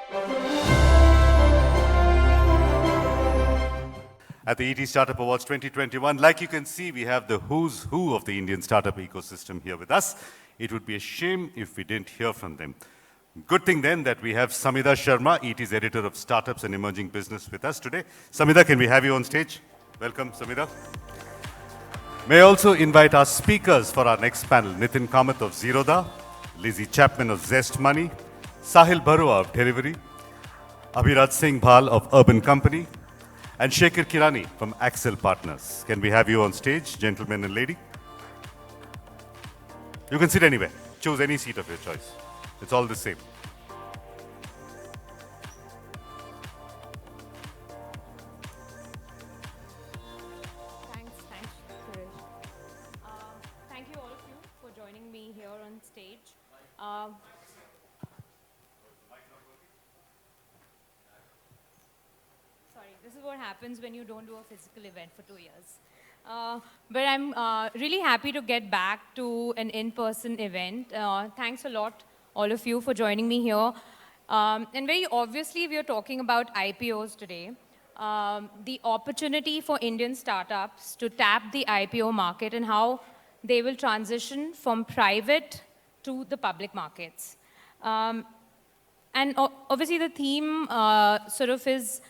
At the ET Startup Awards 2021, like you can see, we have the who's who of the Indian startup ecosystem here with us. It would be a shame if we didn't hear from them. Good thing then that we have Samida Sharma, ET's editor of Startups and Emerging Business with us today. Samida, can we have you on stage? Welcome, Samida. May I also invite our speakers for our next panel, Nithin Kamath of Zerodha, Lizzie Chapman of Zest Money, Sahil Barua of Delivery, Abhiraj Singh Bhal of Urban Company, and Shekhar Kirani from Axel Partners. Can we have you on stage, gentlemen and lady? You can sit anywhere. Choose any seat of your choice. It's all the same. Thanks, Suresh. Thank you all of you for joining me here on stage. Sorry, this is what happens when you don't do a physical event for 2 years. But I'm really happy to get back to an in-person event. Thanks a lot, all of you, for joining me here. And very obviously, we are talking about IPOs today. The opportunity for Indian startups to tap the IPO market and how they will transition from private to the public markets. And obviously, the theme sort of is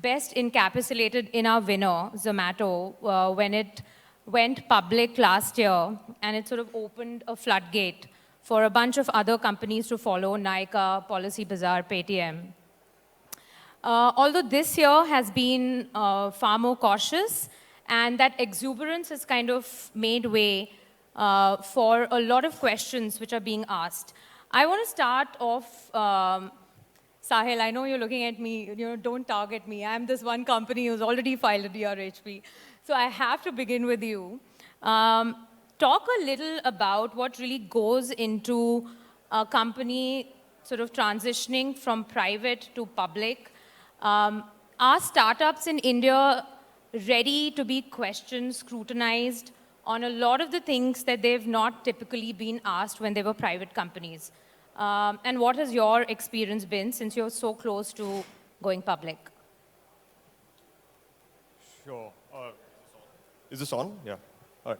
best encapsulated in our winner, Zomato, when it went public last year, and it sort of opened a floodgate for a bunch of other companies to follow, Nykaa, Policy Bazaar, Paytm. Although this year has been far more cautious, and that exuberance has kind of made way for a lot of questions which are being asked. I want to start off, Sahil, I know you're looking at me, don't target me. I'm this one company who's already filed a DRHP. So I have to begin with you. Talk a little about what really goes into a company sort of transitioning from private to public. Are startups in India ready to be questioned, scrutinized on a lot of the things that they've not typically been asked when they were private companies? And what has your experience been since you're so close to going public? Sure. Is this on? Yeah. All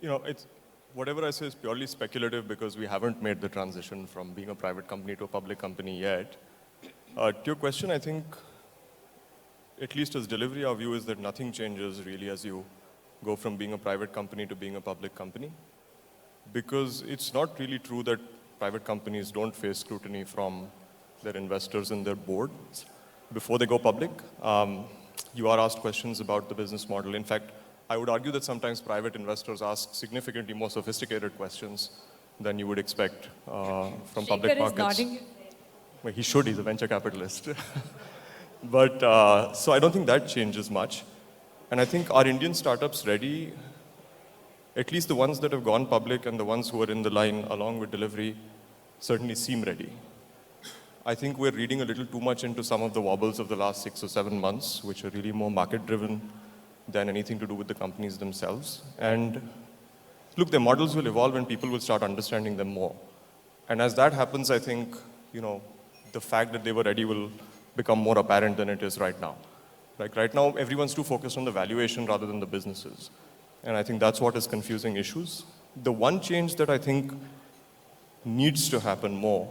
right. It's whatever I say is purely speculative because we haven't made the transition from being a private company to a public company yet. To your question, I think, at least as delivery, our view is that nothing changes really as you go from being a private company to being a public company. Because it's not really true that private companies don't face scrutiny from their investors and their boards before they go public. You are asked questions about the business model. In fact, I would argue that sometimes private investors ask significantly more sophisticated questions than you would expect from public markets. Well, he should, he's a venture capitalist. But, so I don't think that changes much. And I think are Indian startups ready? At least the ones that have gone public and the ones who are in the line along with delivery certainly seem ready. I think we're reading a little too much into some of the wobbles of the last 6 or 7 months, which are really more market-driven than anything to do with the companies themselves. And look, their models will evolve and people will start understanding them more. And as that happens, I think, the fact that they were ready will become more apparent than it is right now. Like right now, everyone's too focused on the valuation rather than the businesses. And I think that's what is confusing issues. The one change that I think needs to happen more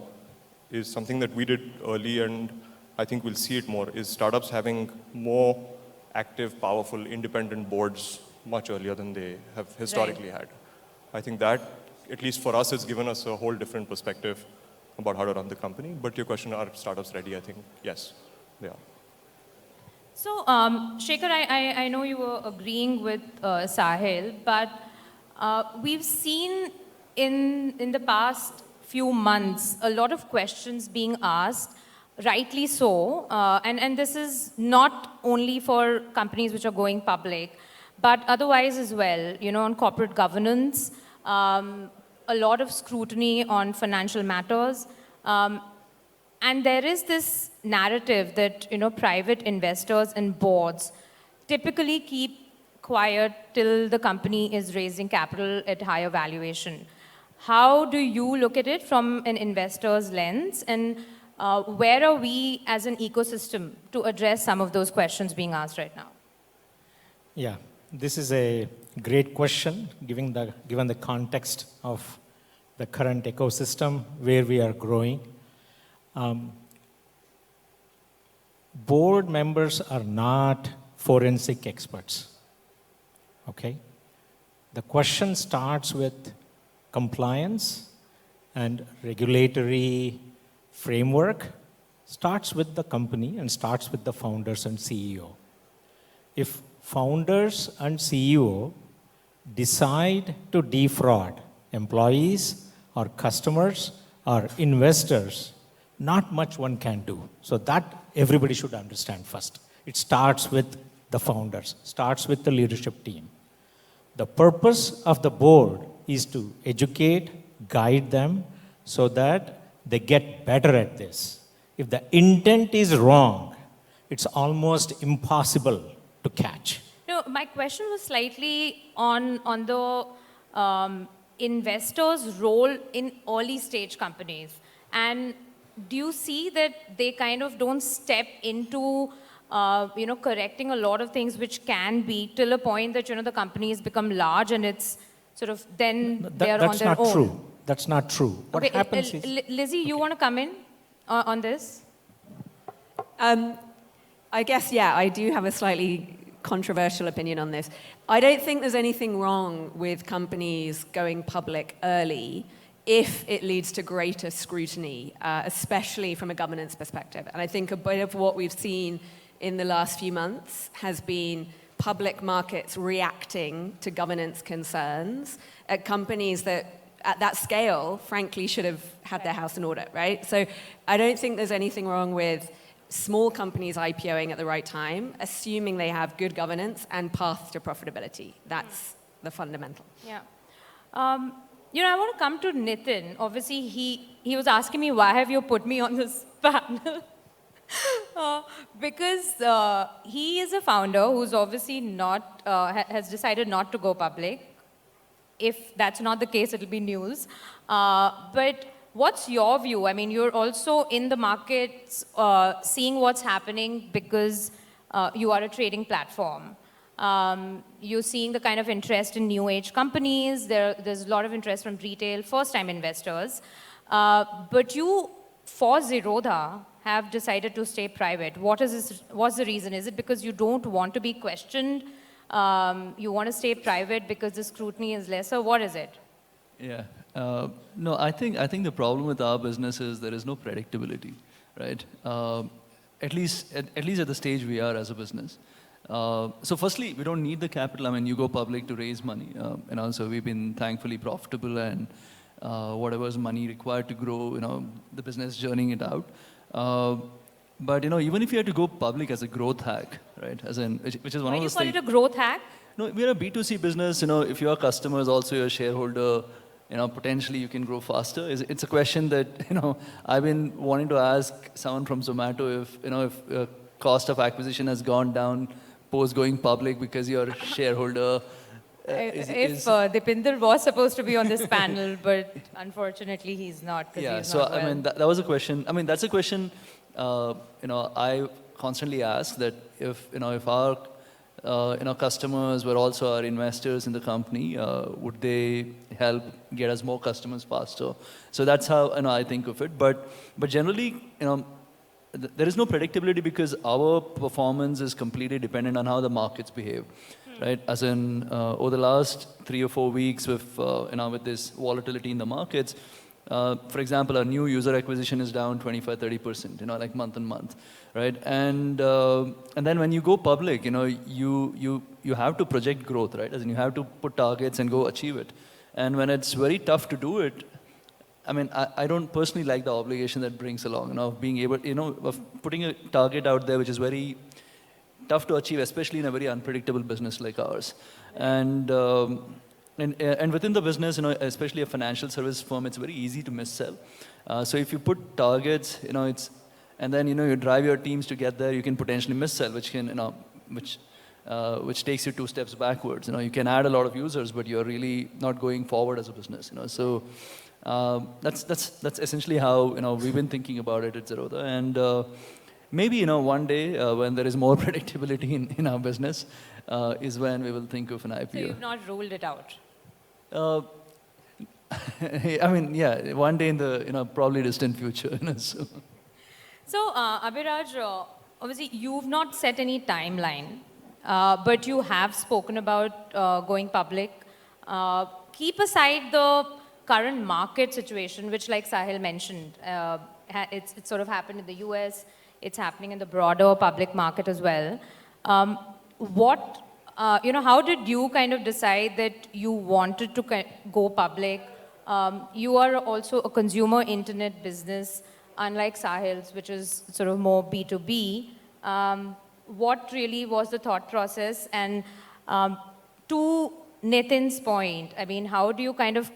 is something that we did early and I think we'll see it more, is startups having more active, powerful, independent boards much earlier than they have historically had. I think that, at least for us, has given us a whole different perspective about how to run the company. But your question, are startups ready? I think, yes, they are. So, Shekhar, I know you were agreeing with Sahil, but we've seen in the past few months a lot of questions being asked, rightly so, and this is not only for companies which are going public, but otherwise as well, on corporate governance, a lot of scrutiny on financial matters, and there is this narrative that, private investors and boards typically keep quiet till the company is raising capital at higher valuation. How do you look at it from an investor's lens? And where are we as an ecosystem to address some of those questions being asked right now? Yeah, this is a great question, given the context of the current ecosystem where we are growing. Board members are not forensic experts, okay? The question starts with compliance and regulatory framework, starts with the company and starts with the founders and CEO. If founders and CEO decide to defraud employees or customers or investors, not much one can do. So that everybody should understand first. It starts with the founders, starts with the leadership team. The purpose of the board is to educate, guide them so that they get better at this. If the intent is wrong, it's almost impossible to catch. No, my question was slightly on the investors' role in early stage companies. And do you see that they kind of don't step into correcting a lot of things which can be till a point that, the companies become large and it's sort of then they're on their own? That's not true. That's not true. What Okay, happens is... Lizzie, you want to come in on this? I guess, yeah, I do have a slightly controversial opinion on this. I don't think there's anything wrong with companies going public early if it leads to greater scrutiny, especially from a governance perspective. And I think a bit of what we've seen in the last few months has been public markets reacting to governance concerns at companies that, at that scale, frankly, should have had their house in order, right? So I don't think there's anything wrong with small companies IPOing at the right time, assuming they have good governance and path to profitability. That's the fundamental. Yeah. I want to come to Nithin. Obviously, he was asking me, why have you put me on this panel? Because he is a founder who's obviously not, has decided not to go public. If that's not the case, it'll be news. But what's your view? I mean, you're also in the markets, seeing what's happening because you are a trading platform. You're seeing the kind of interest in new age companies. There's a lot of interest from retail, first-time investors. But you, for Zerodha, have decided to stay private. What's the reason? Is it because you don't want to be questioned? You want to stay private because the scrutiny is lesser? What is it? Yeah. No, I think the problem with our business is there is no predictability, right? At least at the stage we are as a business. So firstly, we don't need the capital. I mean, you go public to raise money. So we've been thankfully profitable and whatever's money required to grow, the business journeying it out. But even if you had to go public as a growth hack, right? Which is one of those things. Why do you call it a growth hack? No, we're a B2C business. If your customer is also your shareholder, potentially you can grow faster. It's a question that I've been wanting to ask someone from Zomato if cost of acquisition has gone down post going public because your shareholder. Dipinder was supposed to be on this panel, but unfortunately he's not. Yeah, he's so not well. I mean that was a question. I mean that's a question I constantly ask that if our customers were also our investors in the company, would they help get us more customers faster? So that's how I think of it. But generally there is no predictability because our performance is completely dependent on how the markets behave. Right, as in over the last 3 or 4 weeks with with this volatility in the markets, for example, our new user acquisition is down 25-30%, like month on month, right? And then when you go public, you have to project growth, right? As in you have to put targets and go achieve it. And when it's very tough to do it, I mean, I don't personally like the obligation that brings along, of being able, of putting a target out there which is very tough to achieve, especially in a very unpredictable business like ours. And within the business, especially a financial service firm, it's very easy to missell. So if you put targets, and then you drive your teams to get there, you can potentially missell, which can which takes you 2 steps backwards. You can add a lot of users, but you're really not going forward as a business. So That's essentially how we've been thinking about it at Zerodha. And maybe one day when there is more predictability in our business is when we will think of an IPO. So you've not ruled it out? I mean, yeah, one day in the probably distant future. So Abhiraj, obviously you've not set any timeline, but you have spoken about going public. Keep aside the current market situation, which, like Sahil mentioned, it's sort of happened in the US, it's happening in the broader public market as well. How did you kind of decide that you wanted to go public? You are also a consumer internet business, unlike Sahil's, which is sort of more B2B. What really was the thought process? And to Nithin's point, I mean, how do you kind of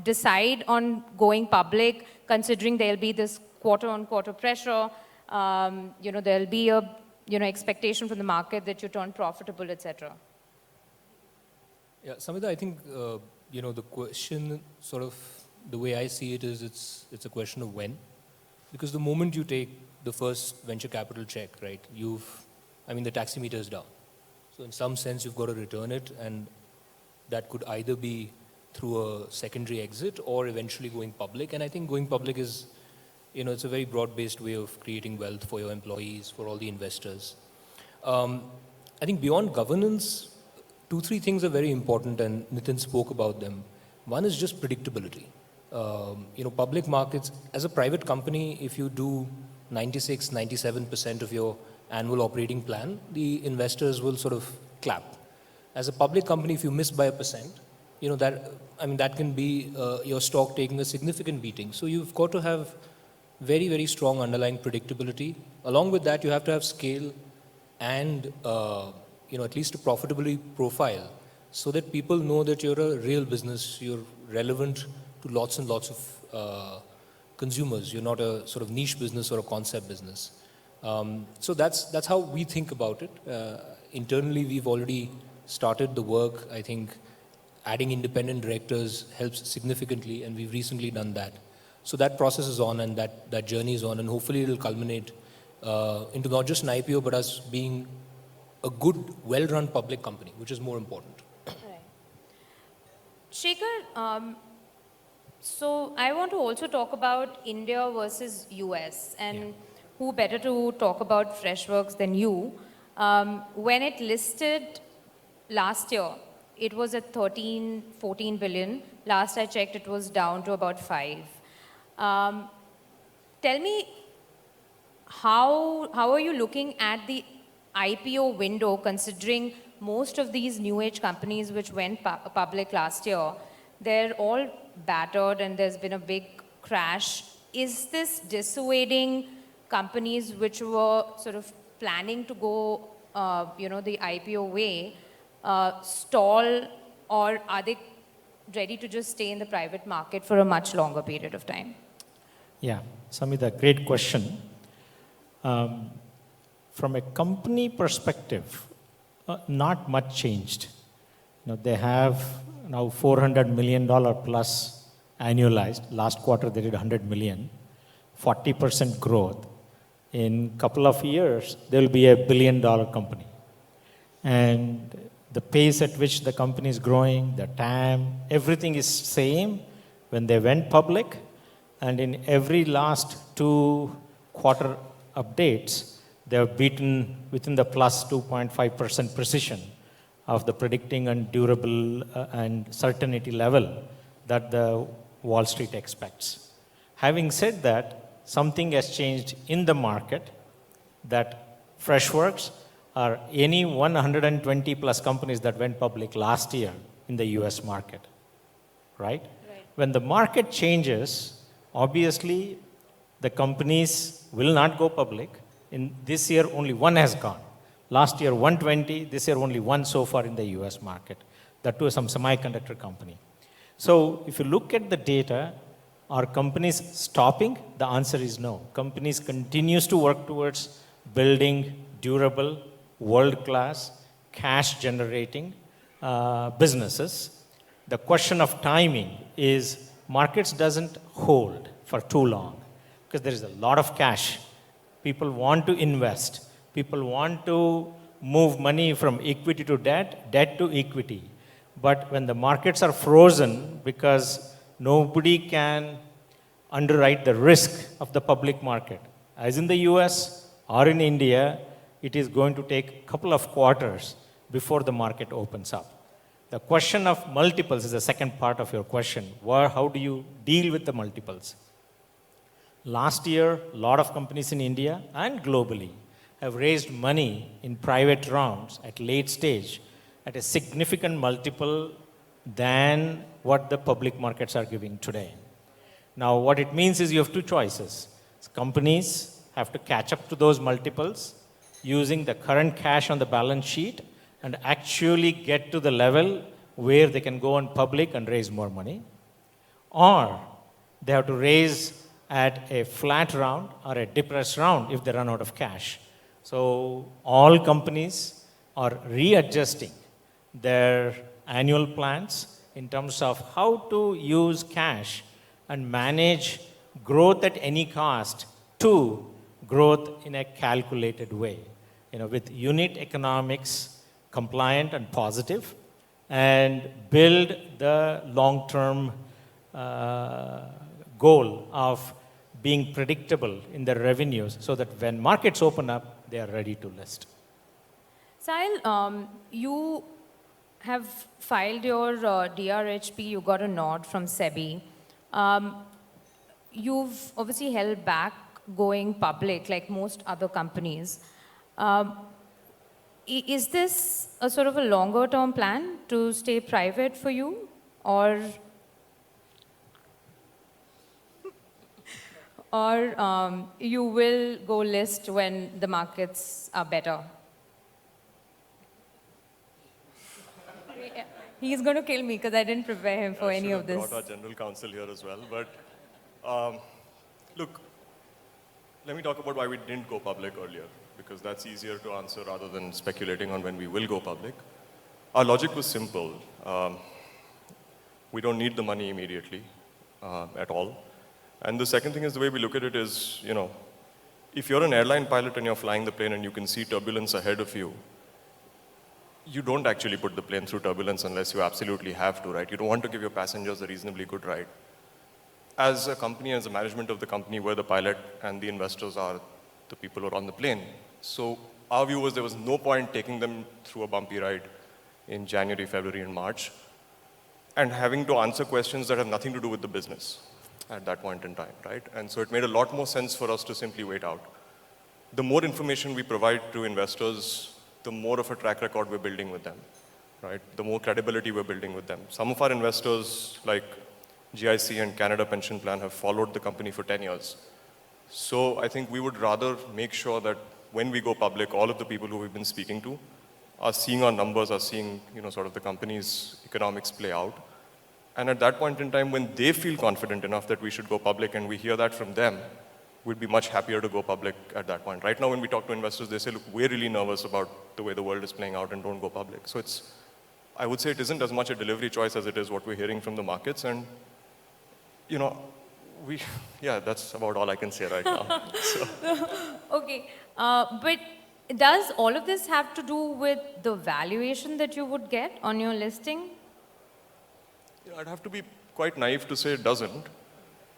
decide on going public, considering there'll be this quarter-on-quarter pressure, there'll be a expectation from the market that you turn profitable, etc. Yeah, Samita, I think the question, sort of the way I see it is, it's a question of when, because the moment you take the first venture capital check, right, the taximeter is down. So in some sense, you've got to return it, and that could either be through a secondary exit or eventually going public. And I think going public is, it's a very broad-based way of creating wealth for your employees, for all the investors. I think beyond governance, 2-3 things are very important, and Nithin spoke about them. One is just predictability. Public markets, as a private company, if you do 96, 97% of your annual operating plan, the investors will sort of clap. As a public company, if you miss by 1%, that can be your stock taking a significant beating. So you've got to have very, very strong underlying predictability. Along with that, you have to have scale and, at least a profitability profile, so that people know that you're a real business, you're relevant to lots and lots of consumers. You're not a sort of niche business or a concept business. So that's how we think about it. Internally, we've already started the work. I think adding independent directors helps significantly, and we've recently done that. So that process is on, and that journey is on, and hopefully it'll culminate into not just an IPO, but us being a good, well-run public company, which is more important. Right. Shekhar, so I want to also talk about India versus US, and who better to talk about Freshworks than you? When it listed last year, it was at 13-14 billion. Last I checked, it was down to about 5. Tell me, how are you looking at the IPO window, considering most of these new age companies which went public last year, they're all battered and there's been a big crash. Is this dissuading companies which were sort of planning to go, the IPO way, stall, or are they ready to just stay in the private market for a much longer period of time? Yeah, Samita, great question. From a company perspective, not much changed. They have now $400 million plus annualized. Last quarter, they did 100 million, 40% growth. In a couple of years, there will be a $1 billion company. And the pace at which the company is growing, the TAM, everything is same when they went public. And in every last 2 quarter updates, they have beaten within the plus 2.5% precision of the predicting and durable and certainty level that the Wall Street expects. Having said that, something has changed in the market, that Freshworks or any 120 plus companies that went public last year in the US market, right? When the market changes, obviously the companies will not go public. In this year, only one has gone. Last year, 120. This year, only one so far in the US market. That too, some semiconductor company. So if you look at the data, are companies stopping? The answer is no. Companies continues to work towards building durable, world-class, cash-generating businesses. The question of timing is markets doesn't hold for too long because there is a lot of cash. People want to invest. People want to move money from equity to debt, debt to equity. But when the markets are frozen because nobody can underwrite the risk of the public market, as in the US or in India, it is going to take a couple of quarters before the market opens up. The question of multiples is the second part of your question. How do you deal with the multiples? Last year, a lot of companies in India and globally have raised money in private rounds at late stage at a significant multiple than what the public markets are giving today. Now, what it means is you have two choices. Companies have to catch up to those multiples using the current cash on the balance sheet and actually get to the level where they can go on public and raise more money. Or they have to raise at a flat round or a depressed round if they run out of cash. So all companies are readjusting their annual plans in terms of how to use cash and manage growth at any cost to growth in a calculated way, with unit economics compliant and positive, and build the long-term goal of being predictable in their revenues so that when markets open up, they are ready to list. Sahil, you have filed your DRHP, you got a nod from Sebi. You've obviously held back going public like most other companies. Is this a sort of a longer term plan to stay private for you, or you will go list when the markets are better? He's going to kill me because I didn't prepare him for any of this. I should have brought our general counsel here as well. But look, let me talk about why we didn't go public earlier, because that's easier to answer rather than speculating on when we will go public. Our logic was simple. We don't need the money immediately at all. And the second thing is, the way we look at it is, if you're an airline pilot and you're flying the plane and you can see turbulence ahead of you, you don't actually put the plane through turbulence unless you absolutely have to, right? You don't want to give your passengers a reasonably good ride. As a company, as a management of the company, where the pilot and the investors are the people who are on the plane. So our view was there was no point taking them through a bumpy ride in January, February, and March, and having to answer questions that have nothing to do with the business at that point in time, right? And so it made a lot more sense for us to simply wait out. The more information we provide to investors, the more of a track record we're building with them, right? The more credibility we're building with them. Some of our investors, like GIC and Canada Pension Plan, have followed the company for 10 years. So I think we would rather make sure that when we go public, all of the people who we've been speaking to are seeing our numbers, are seeing, sort of the company's economics play out. And at that point in time, when they feel confident enough that we should go public and we hear that from them, we'd be much happier to go public at that point. Right now, when we talk to investors, they say, look, we're really nervous about the way the world is playing out and don't go public. So I would say it isn't as much a delivery choice as it is what we're hearing from the markets. And, that's about all I can say right now. So. Okay, but does all of this have to do with the valuation that you would get on your listing? I'd have to be quite naive to say it doesn't,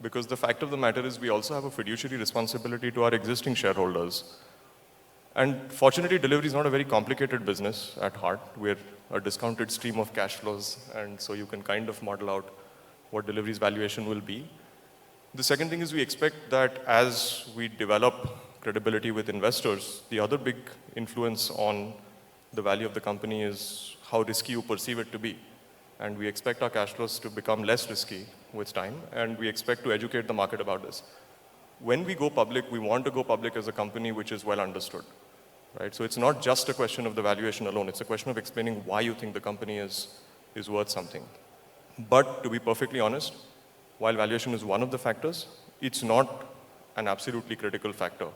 because the fact of the matter is we also have a fiduciary responsibility to our existing shareholders. And fortunately, delivery is not a very complicated business at heart. We're a discounted stream of cash flows, and so you can kind of model out what delivery's valuation will be. The second thing is we expect that as we develop credibility with investors, the other big influence on the value of the company is how risky you perceive it to be. And we expect our cash flows to become less risky with time, and we expect to educate the market about this. When we go public, we want to go public as a company which is well understood, right? So it's not just a question of the valuation alone. It's a question of explaining why you think the company is worth something. But to be perfectly honest, while valuation is one of the factors, it's not an absolutely critical factor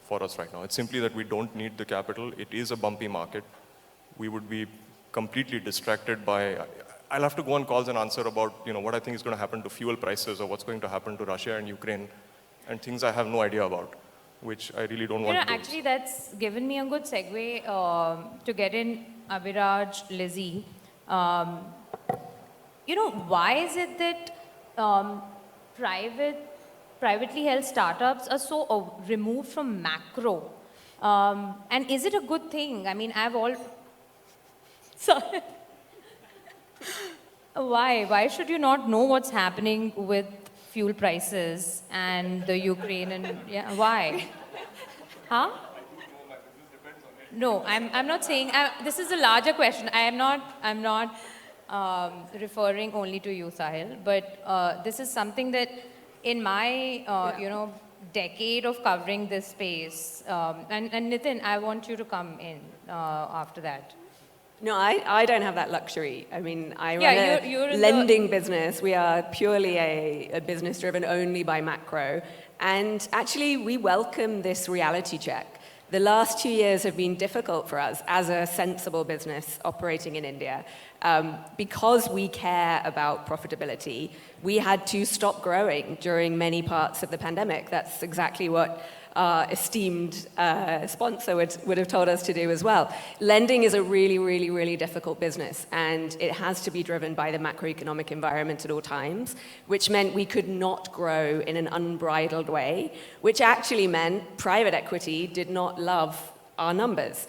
for us right now. It's simply that we don't need the capital. It is a bumpy market. We would be completely distracted by, I'll have to go on calls and answer about what I think is going to happen to fuel prices or what's going to happen to Russia and Ukraine and things I have no idea about, which I really don't want to do. Actually, that's given me a good segue to get in Abhiraj, Lizzie. Why is it that privately held startups are so removed from macro? And is it a good thing? I mean, Sorry. Why should you not know what's happening with fuel prices and the Ukraine and why? Huh? No, I'm not saying. This is a larger question. I'm not referring only to you, Sahil, but this is something that in my decade of covering this space, and Nithin, I want you to come in after that. No, I don't have that luxury. I mean, I Yeah, run you're a in lending business. We are purely a business driven only by macro. And actually, we welcome this reality check. The last 2 years have been difficult for us as a sensible business operating in India. Because we care about profitability, we had to stop growing during many parts of the pandemic. That's exactly what our esteemed sponsor would have told us to do as well. Lending is a really, really, really difficult business, and it has to be driven by the macroeconomic environment at all times, which meant we could not grow in an unbridled way, which actually meant private equity did not love our numbers.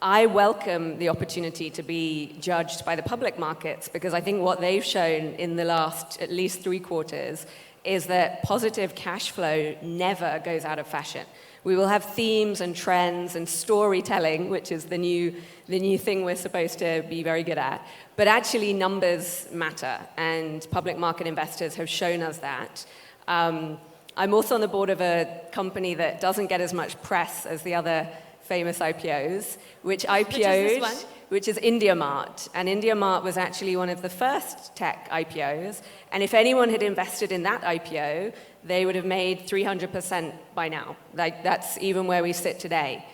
I welcome the opportunity to be judged by the public markets, because I think what they've shown in the last at least 3 quarters is that positive cash flow never goes out of fashion. We will have themes and trends and storytelling, which is the new thing we're supposed to be very good at. But actually, numbers matter, and public market investors have shown us that. I'm also on the board of a company that doesn't get as much press as the other famous IPOs, which IPO'd, which is IndiaMart. And IndiaMart was actually one of the first tech IPOs. And if anyone had invested in that IPO, they would have made 300% by now. Like, that's even where we sit today,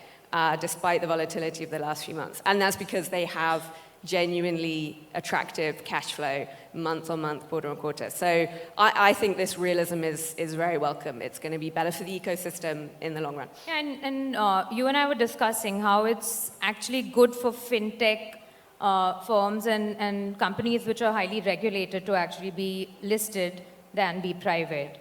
despite the volatility of the last few months. And that's because they have genuinely attractive cash flow month on month, quarter on quarter. So I think this realism is very welcome. It's going to be better for the ecosystem in the long run. Yeah, and you and I were discussing how it's actually good for fintech firms and companies which are highly regulated to actually be listed than be private.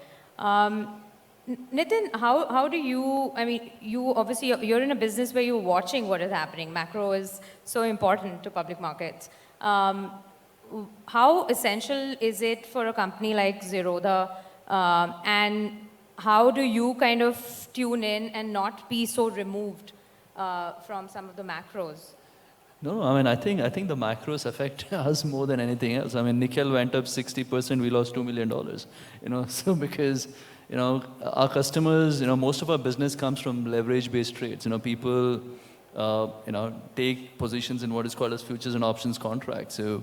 Nithin, how do you, I mean, you obviously, you're in a business where you're watching what is happening. Macro is so important to public markets. How essential is it for a company like Zerodha, and how do you kind of tune in and not be so removed from some of the macros? No, I mean, I think the macros affect us more than anything else. I mean, nickel went up 60%, we lost $2 million, so because, our customers, most of our business comes from leverage-based trades. People, take positions in what is called as futures and options contracts. So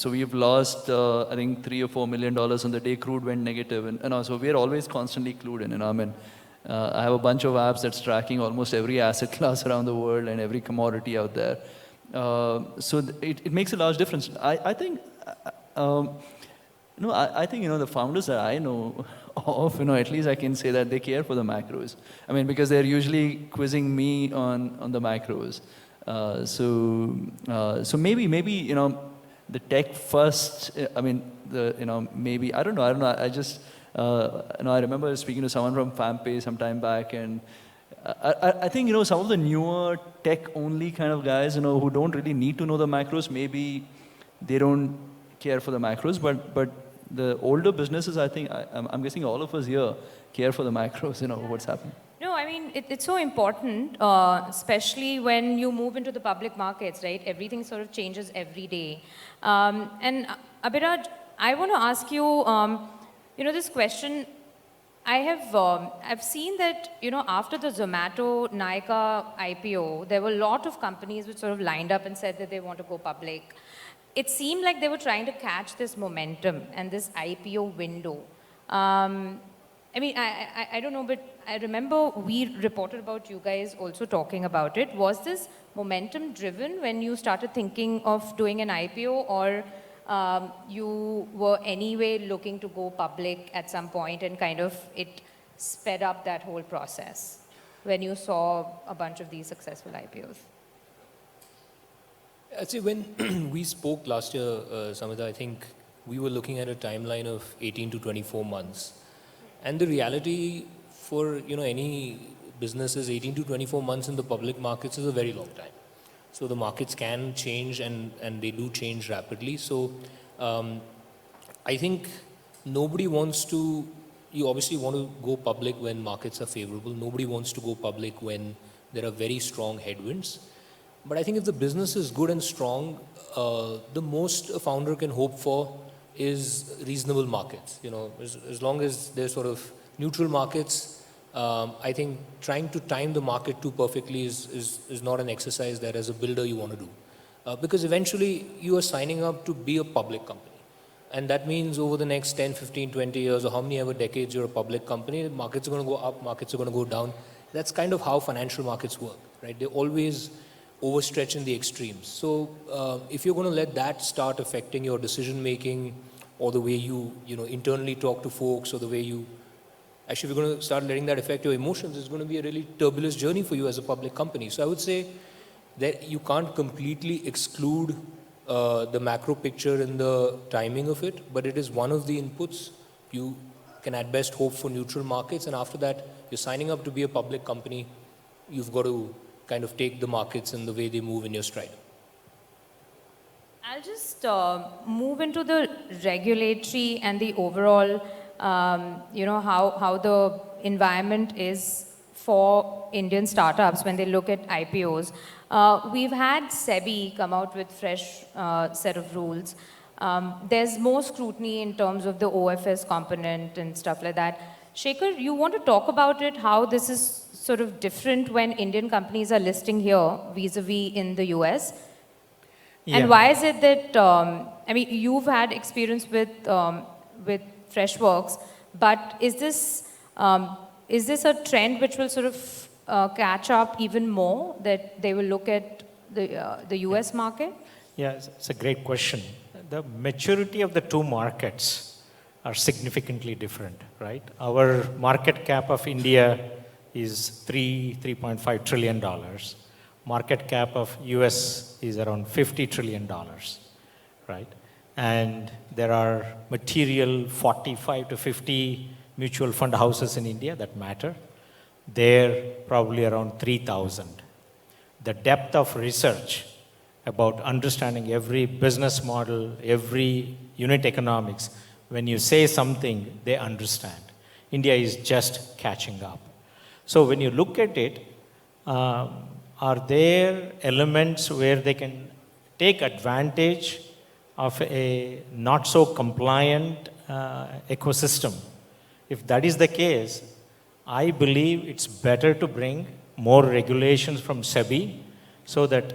we've lost, I think, $3 or $4 million on the day crude went negative. And so we're always constantly clued in. I mean, I have a bunch of apps that's tracking almost every asset class around the world and every commodity out there. So it makes a large difference. I think, the founders that I know of, at least I can say that they care for the macros. I mean, because they're usually quizzing me on the macros. So maybe, the tech first, I mean, maybe, I don't know, I just, I remember speaking to someone from FamPay some time back, and I think, some of the newer tech-only kind of guys, who don't really need to know the macros, maybe they don't care for the macros, but the older businesses, I think, I'm guessing all of us here care for the macros, what's happening. No, I mean, it's so important, especially when you move into the public markets, right? Everything sort of changes every day. And Abhiraj, I want to ask you, this question. I've seen that, after the Zomato Nykaa IPO, there were a lot of companies which sort of lined up and said that they want to go public. It seemed like they were trying to catch this momentum and this IPO window. I mean, I don't know, but I remember we reported about you guys also talking about it. Was this momentum driven when you started thinking of doing an IPO, or you were anyway looking to go public at some point and kind of it sped up that whole process when you saw a bunch of these successful IPOs? I'd say when we spoke last year, Samita, I think we were looking at a timeline of 18 to 24 months. And the reality for any business is 18 to 24 months in the public markets is a very long time. So the markets can change and they do change rapidly. So I think nobody wants to, you obviously want to go public when markets are favorable. Nobody wants to go public when there are very strong headwinds. But I think if the business is good and strong, the most a founder can hope for is reasonable markets. As long as they're sort of neutral markets, I think trying to time the market too perfectly is not an exercise that as a builder you want to do. Because eventually you are signing up to be a public company. And that means over the next 10, 15, 20 years, or how many ever decades you're a public company, markets are going to go up, markets are going to go down. That's kind of how financial markets work, right? They always overstretch in the extremes. So if you're going to let that start affecting your decision making, or the way you internally talk to folks, or the way you actually, if you're going to start letting that affect your emotions, it's going to be a really turbulent journey for you as a public company. So I would say that you can't completely exclude the macro picture and the timing of it, but it is one of the inputs. You can at best hope for neutral markets, and after that, you're signing up to be a public company. You've got to kind of take the markets and the way they move in your stride. I'll just move into the regulatory and the overall, how the environment is for Indian startups when they look at IPOs. We've had Sebi come out with fresh set of rules. There's more scrutiny in terms of the OFS component and stuff like that. Shekhar, you want to talk about it, how this is sort of different when Indian companies are listing here vis-a-vis in the US? Yeah. And why is it that, you've had experience with Freshworks, but is this a trend which will sort of catch up even more, that they will look at the US market? Yeah, it's a great question. The maturity of the two markets are significantly different, right? Our market cap of India is $3.5 trillion. Market cap of US is around $50 trillion, right? And there are material 45 to 50 mutual fund houses in India that matter. They're probably around 3,000. The depth of research about understanding every business model, every unit economics, when you say something, they understand. India is just catching up. So when you look at it, are there elements where they can take advantage of a not so compliant ecosystem? If that is the case, I believe it's better to bring more regulations from Sebi so that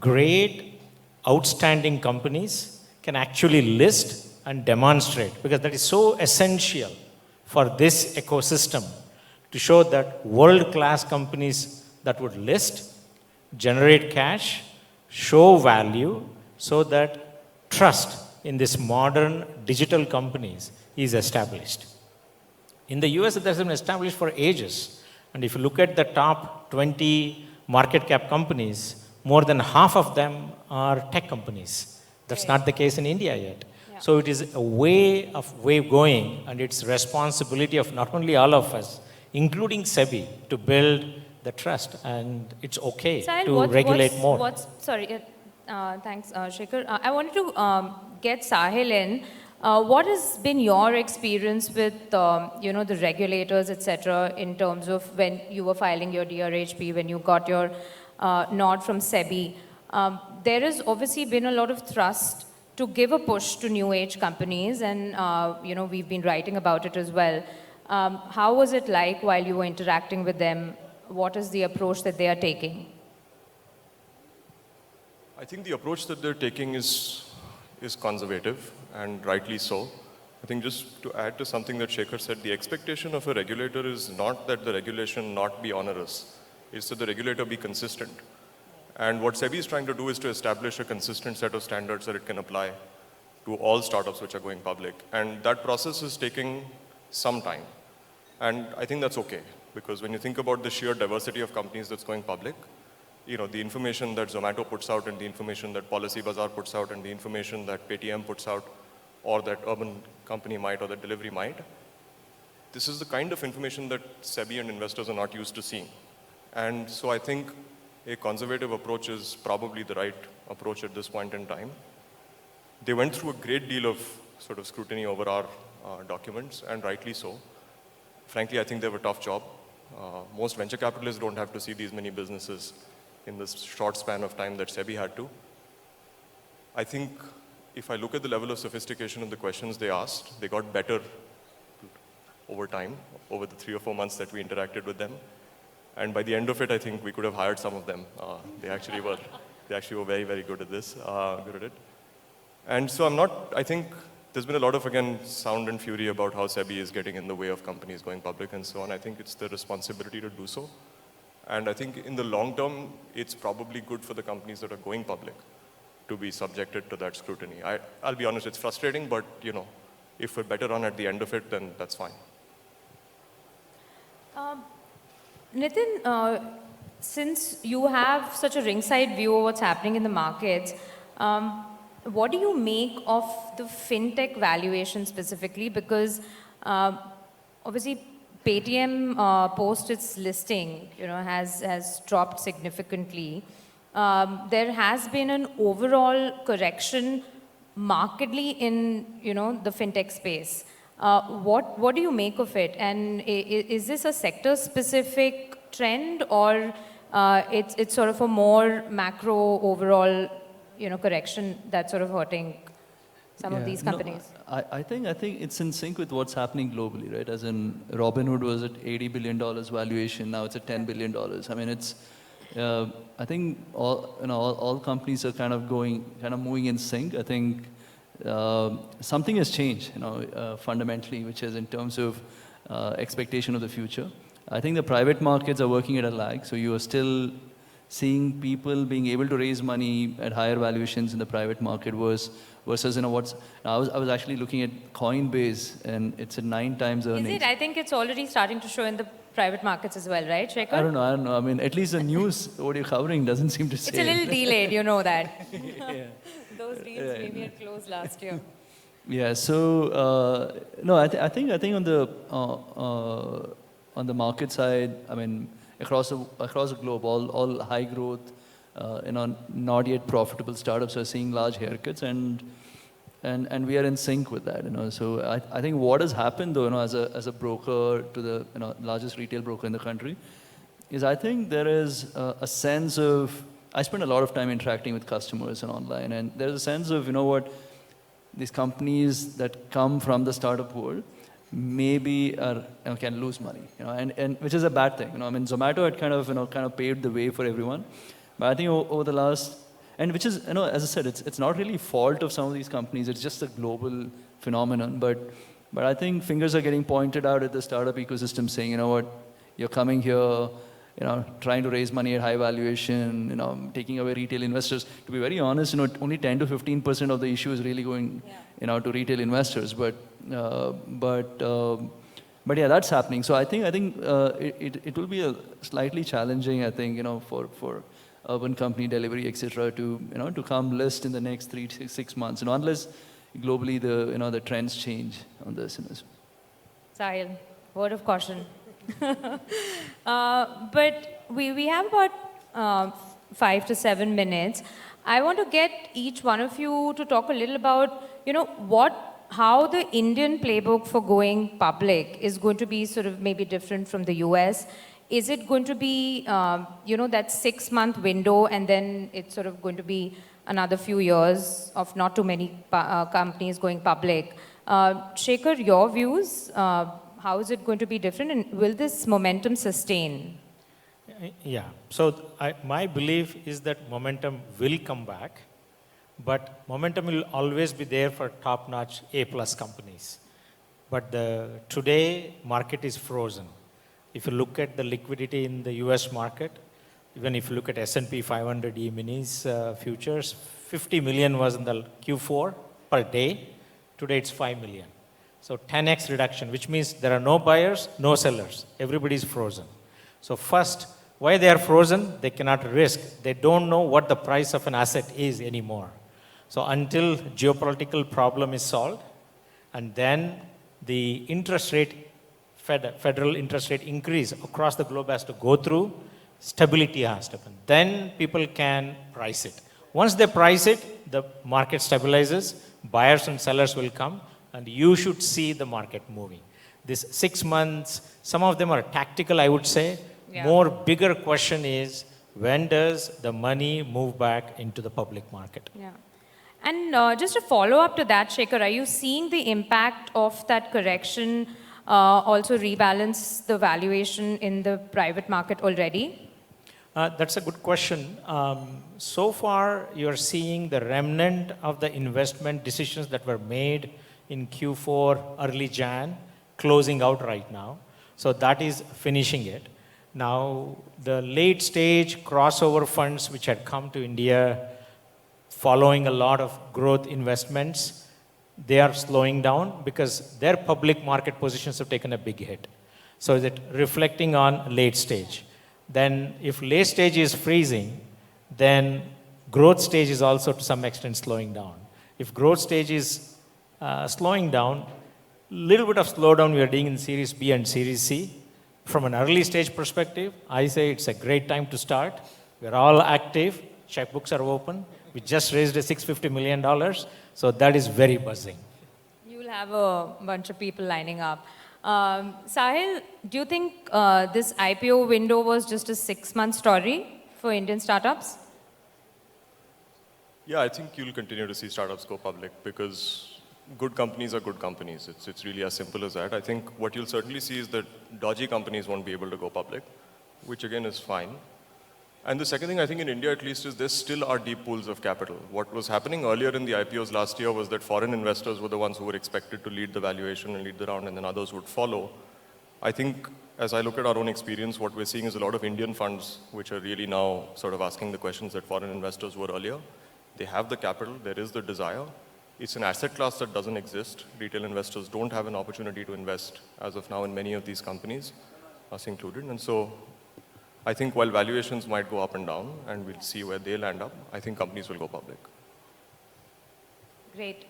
great outstanding companies can actually list and demonstrate, because that is so essential for this ecosystem to show that world-class companies that would list, generate cash, show value, so that trust in this modern digital companies is established. In the US, it has been established for ages. And if you look at the top 20 market cap companies, more than half of them are tech companies. That's not the case in India yet. Yeah. So it is a way going, and it's responsibility of not only all of us, including Sebi, to build the trust. And it's okay Sahil, to regulate more. Thanks, Shekhar. I wanted to get Sahil in. What has been your experience with, the regulators, etc., in terms of when you were filing your DRHP, when you got your nod from Sebi? There has obviously been a lot of thrust to give a push to new age companies, and we've been writing about it as well. How was it like while you were interacting with them? What is the approach that they are taking? I think the approach that they're taking is conservative, and rightly so. I think just to add to something that Shekhar said, the expectation of a regulator is not that the regulation not be onerous. It's that the regulator be consistent. And what Sebi is trying to do is to establish a consistent set of standards that it can apply to all startups which are going public. And that process is taking some time. And I think that's okay, because when you think about the sheer diversity of companies that's going public, the information that Zomato puts out and the information that Policy Bazaar puts out and the information that Paytm puts out or that Urban Company might or that Delivery might, this is the kind of information that Sebi and investors are not used to seeing. And so I think a conservative approach is probably the right approach at this point in time. They went through a great deal of sort of scrutiny over our documents, and rightly so. Frankly, I think they have a tough job. Most venture capitalists don't have to see these many businesses in this short span of time that Sebi had to. I think if I look at the level of sophistication of the questions they asked, they got better over time, over the 3 or 4 months that we interacted with them. And by the end of it, I think we could have hired some of them. They actually were very, very good at this, good at it. And so I think there's been a lot of, again, sound and fury about how Sebi is getting in the way of companies going public and so on. I think it's the responsibility to do so. And I think in the long term, it's probably good for the companies that are going public to be subjected to that scrutiny. I'll be honest, it's frustrating, but if we're better on at the end of it, then that's fine. Nithin, since you have such a ringside view of what's happening in the markets, what do you make of the fintech valuation specifically? Because obviously Paytm post its listing, has dropped significantly. There has been an overall correction markedly in, the fintech space. What do you make of it? And is this a sector-specific trend, or it's sort of a more macro overall, correction that's sort of hurting some of these companies? No, I think it's in sync with what's happening globally, right? As in, Robinhood was at $80 billion valuation, now it's at $10 billion. I mean, it's I think all companies are kind of moving in sync. I think something has changed, fundamentally, which is in terms of expectation of the future. I think the private markets are working at a lag, so you are still seeing people being able to raise money at higher valuations in the private market versus I was actually looking at Coinbase, and it's at 9 times earnings. Is it? I think it's already starting to show in the private markets as well, right, Shekhar? I don't know. I mean, at least the news, what you're covering doesn't seem to say. It's a little delayed, you know that. Yeah. Those deals maybe had closed last year. Yeah. So no, I think on the market side, I mean, across the globe, all high growth, not yet profitable startups are seeing large haircuts, and we are in sync with that. So I think what has happened though, as a broker to the largest retail broker in the country, is I think there is a sense of, I spend a lot of time interacting with customers and online, and there's a sense of, these companies that come from the startup world maybe can lose money, and which is a bad thing. I mean, Zomato had kind of paved the way for everyone, but I think over the last, and which is, as I said, it's not really fault of some of these companies. It's just a global phenomenon. But I think fingers are getting pointed out at the startup ecosystem, saying, you're coming here, trying to raise money at high valuation, taking away retail investors. To be very honest, only 10 to 15% of the issue is really going, to retail investors. But yeah, that's happening. So I think it will be a slightly challenging, I think, for urban company delivery, etc., to come list in the next 3 to 6 months, unless globally the trends change on this. Sahil, word of caution. But we have about 5 to 7 minutes. I want to get each one of you to talk a little about, how the Indian playbook for going public is going to be sort of maybe different from the US. Is it going to be, that 6-month window, and then it's sort of going to be another few years of not too many companies going public? Shekhar, your views, how is it going to be different, and will this momentum sustain? Yeah, so my belief is that momentum will come back, but momentum will always be there for top-notch A+ companies. But today, market is frozen. If you look at the liquidity in the US market, even if you look at S&P 500 E-minis futures, 50 million was in the Q4 per day. Today it's 5 million. So 10x reduction, which means there are no buyers, no sellers. Everybody is frozen. So first, why they are frozen? They cannot risk. They don't know what the price of an asset is anymore. So until geopolitical problem is solved, and then the interest rate, federal interest rate increase across the globe has to go through, stability has to happen. Then people can price it. Once they price it, the market stabilizes, buyers and sellers will come, and you should see the market moving. This 6 months, some of them are tactical, I would say. Yeah. More bigger question is, when does the money move back into the public market? Yeah. And just a follow-up to that, Shekhar, are you seeing the impact of that correction also rebalance the valuation in the private market already? That's a good question. So far, you're seeing the remnant of the investment decisions that were made in Q4, early Jan, closing out right now. So that is finishing it. Now, the late stage crossover funds which had come to India following a lot of growth investments, they are slowing down because their public market positions have taken a big hit. So is it reflecting on late stage? Then if late stage is freezing, then growth stage is also to some extent slowing down. If growth stage is slowing down, little bit of slowdown we are doing in Series B and Series C. From an early stage perspective, I say it's a great time to start. We're all active, checkbooks are open. We just raised a $650 million, so that is very buzzing. You'll have a bunch of people lining up. Sahil, do you think this IPO window was just a 6-month story for Indian startups? Yeah, I think you'll continue to see startups go public because good companies are good companies. It's really as simple as that. I think what you'll certainly see is that dodgy companies won't be able to go public, which again is fine. And the second thing I think in India at least is there still are deep pools of capital. What was happening earlier in the IPOs last year was that foreign investors were the ones who were expected to lead the valuation and lead the round, and then others would follow. I think as I look at our own experience, what we're seeing is a lot of Indian funds which are really now sort of asking the questions that foreign investors were earlier. They have the capital, there is the desire. It's an asset class that doesn't exist. Retail investors don't have an opportunity to invest as of now in many of these companies, us included. And so I think while valuations might go up and down, and we'll see where they land up, I think companies will go public. Great.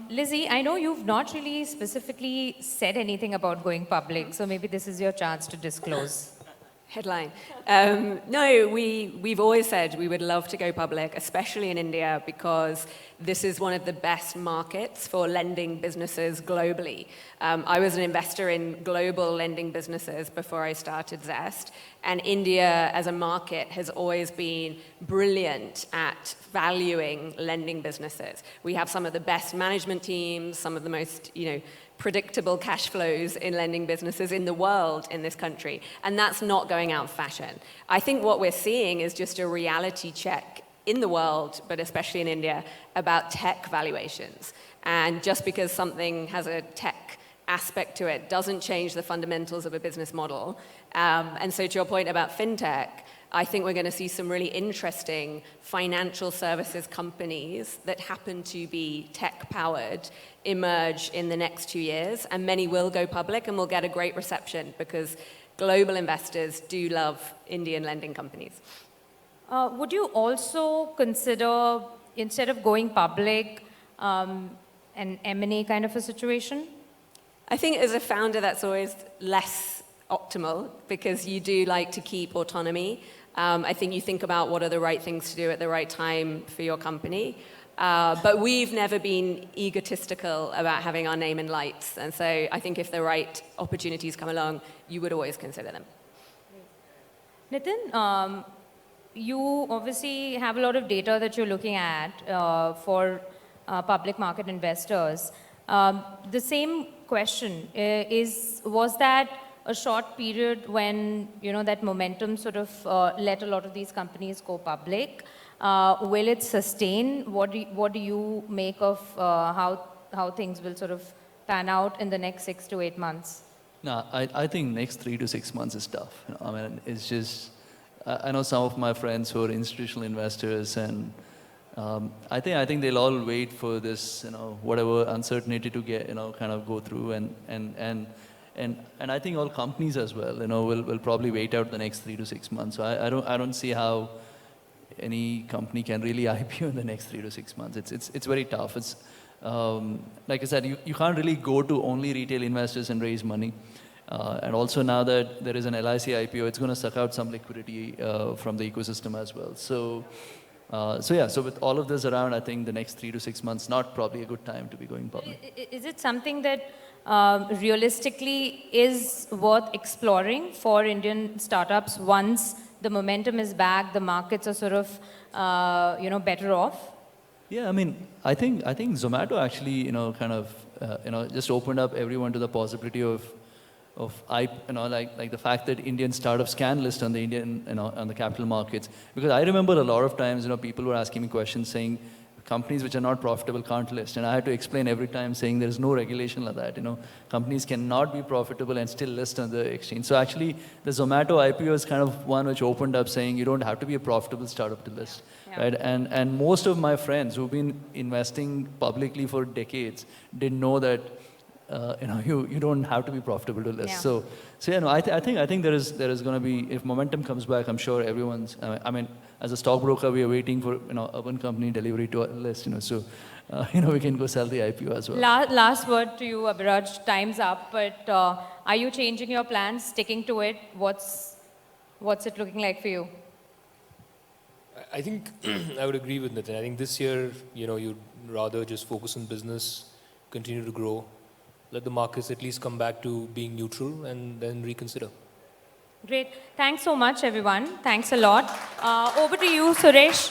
Lizzie, I know you've not really specifically said anything about going public, so maybe this is your chance to disclose. Headline. No, we've always said we would love to go public, especially in India, because this is one of the best markets for lending businesses globally. I was an investor in global lending businesses before I started Zest, and India as a market has always been brilliant at valuing lending businesses. We have some of the best management teams, some of the most, predictable cash flows in lending businesses in the world in this country, and that's not going out of fashion. I think what we're seeing is just a reality check in the world, but especially in India, about tech valuations. And just because something has a tech aspect to it doesn't change the fundamentals of a business model. And so to your point about fintech, I think we're going to see some really interesting financial services companies that happen to be tech-powered emerge in the next 2 years, and many will go public and will get a great reception because global investors do love Indian lending companies. Would you also consider, instead of going public, an M&A kind of a situation? I think as a founder, that's always less optimal because you do like to keep autonomy. I think you think about what are the right things to do at the right time for your company. But we've never been egotistical about having our name in lights. And so I think if the right opportunities come along, you would always consider them. Nithin, you obviously have a lot of data that you're looking at for public market investors. The same question was that a short period when that momentum sort of let a lot of these companies go public? Will it sustain? What do you make of how things will sort of pan out in the next 6 to 8 months? No, I think next 3 to 6 months is tough. I mean, it's just, I know some of my friends who are institutional investors, and I think they'll all wait for this, whatever uncertainty to get, kind of go through, and I think all companies as well, will probably wait out the next 3 to 6 months. So I don't see how any company can really IPO in the next 3 to 6 months. It's very tough. It's like I said, you can't really go to only retail investors and raise money. And also now that there is an LIC IPO, it's going to suck out some liquidity from the ecosystem as well. So with all of this around, I think the next 3 to 6 months, not probably a good time to be going public. Is it something that realistically is worth exploring for Indian startups once the momentum is back, the markets are sort of, better off? Yeah, I mean, I think Zomato actually, kind of, just opened up everyone to the possibility of like the fact that Indian startups can list on the Indian, on the capital markets. Because I remember a lot of times, people were asking me questions saying companies which are not profitable can't list, and I had to explain every time saying there is no regulation like that. Companies cannot be profitable and still list on the exchange. So actually, the Zomato IPO is kind of one which opened up saying you don't have to be a profitable startup to list. Yeah. Right? And most of my friends who've been investing publicly for decades didn't know that you don't have to be profitable to list. Yeah. So I think there is going to be, if momentum comes back, I'm sure everyone's. I mean, as a stockbroker, we are waiting for urban company delivery to list. So we can go sell the IPO as well. Last word to you, Abhiraj. Time's up, but are you changing your plans, sticking to it? What's it looking like for you? I think I would agree with Nithin. I think this year, you'd rather just focus on business, continue to grow, let the markets at least come back to being neutral, and then reconsider. Great. Thanks so much, everyone. Thanks a lot. Over to you, Suresh.